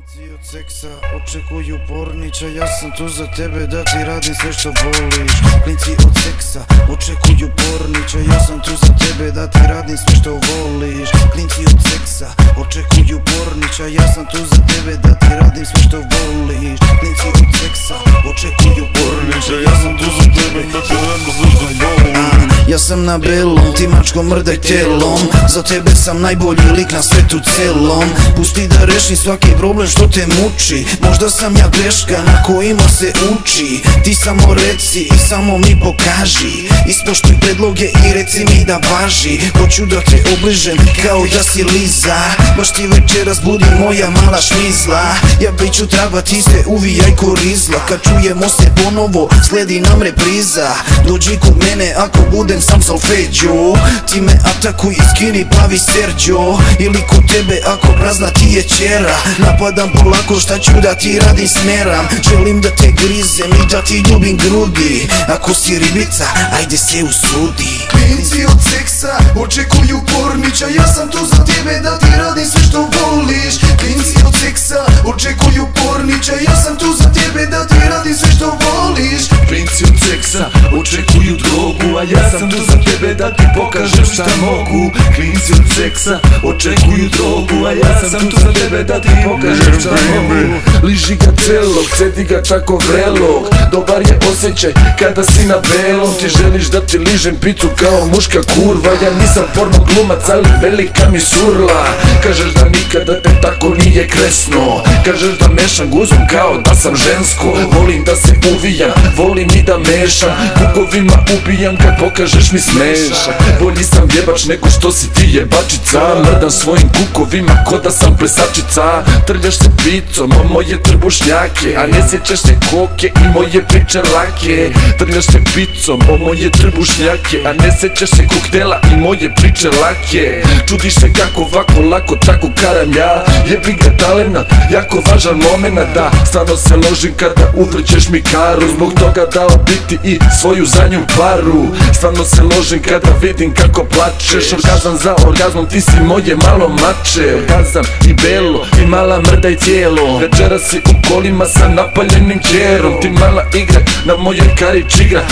Klinci od seksa očekuju pornića, ja sam tu za tebe da ti radim sve što voliš. Klinci od seksa očekuju pornića, ja sam tu za tebe da ti radim sve što voliš. Klinci od seksa očekuju pornića, ja sam tu za tebe da ti radim sve što voliš. Klinci od seksa očekuju pornića, ja sam tu za tebe da ti radim sve što voliš. Ja sam na belom, ti mačko mrdaj telom, za tebe sam najbolji lik na svetu celom. Pusti da rešim svaki problem što te muči, možda sam ja greška na kojima se uči. Ti samo reci i samo mi pokaži, ispoštuj predloge i reci mi da važi. Hoću da te obližem kao da si Liza, baš ti večeras budi moja mala šmizla. Ja biću trava, ti se uvijaj ko rizla, kad čujemo se ponovo sledi nam repriza. Dođi kod mene ako budem sam solfeđo, ti me atakuj i skini plavi Serđo. Ili kod tebe ako prazna ti je ćera, napadam polako šta ću da ti radim smeram. Želim da te grizem i da ti ljubim grudi, ako si ribica ajde se usudi. Klinci od seksa očekuju pornića, ja sam tu za tebe da ti radim sve što voliš. Klinci od seksa očekuju pornića, ja sam tu za tebe da ti radim sve što voliš. Klinci od seksa očekuju drogu, a ja sam tu za tebe da ti pokažem šta mogu. Klinci od seksa očekuju drogu, a ja sam tu za tebe da ti pokažem šta mogu. Liži ga celog, cedi ga tako vrelog, dobar je osjećaj kada si na belom. Ti želiš da ti ližem picu kao muška kurva, ja nisam porno glumac ali velika mi surla. Kažeš da nikada te tako nije kresno, kažeš da mešam guzom kao da sam žensko. Volim da se uvijam, volim i da mešam, kukovima ubijam kad pokažeš mi smeša. Bolji sam jebač nego što si ti jebačica, mrdam svojim kukovima ko da sam plesačica. Trljaš se picom o moje trbušnjake, a ne sjećaš se koke i moje priče lake. Trljaš se picom o moje trbušnjake, a ne sjećaš se koktela i moje priče lake. Čudiš se kako ovako lako tako karam ja, jebi ga talenat, jako važan moment. Da, stvarno se ložim kada uvrćeš mi karu, zbog toga dao biti i svoju zadnju paru. Stvarno se ložim kada vidim kako plačeš, orgazam za orgazmom, ti si moje malo mače. Orgazam i belo, ti mala mrdaj tijelo, večera si u kolima sa napaljenim kjerom. Ti mala igra, na mojoj karić igra,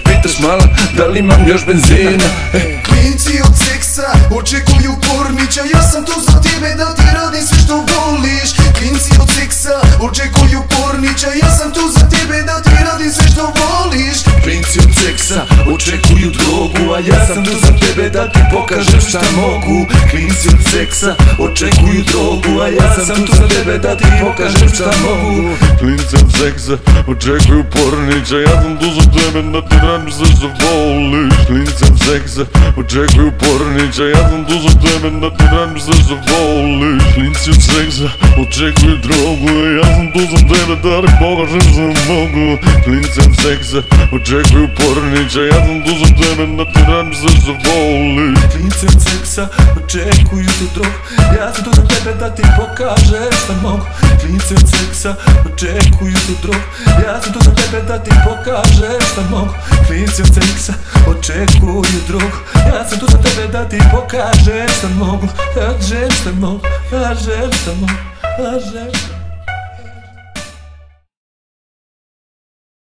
pitaš mala da li imam još benzina. Klinci od seksa očekuju pornića, ja sam tu za tebe da ti radim sve što voliš. Klinci od seksa očekuju pornića, ja sam tu za tebe da ti radim sve što voliš. Klinci od seksa očekuju drogu, a ja sam tu za tebe da ti pokažem šta mogu. Klinci od seksa očekuju drogu, a ja sam tu za tebe da ti pokažem šta mogu. Klinci od seksa očekuju pornića, ja sam tu za tebe da ti radim sve što voliš. Klinci od seksa očekuju pornića, ja sam tu za tebe da ti radim sve što voliš. Klinci od seksa očekuju drogu, a ja sam tu za tebe da ti pokažem šta mogu. Klinci od seksa očekuju pornića, ja sam tu za tebe da ti radim sve što voliš. Klinci od seksa očekuju tu drogu, ja sam tu za tebe da ti pokažem šta mogu. Klinci od seksa očekuju tu drogu, ja sam tu za tebe da ti pokažem šta mogu. Klinci od seksa očekuju drogu, ja sam tu za tebe da ti pokažem šta mogu. Kažem šta mogu, kažem šta mogu, kažem.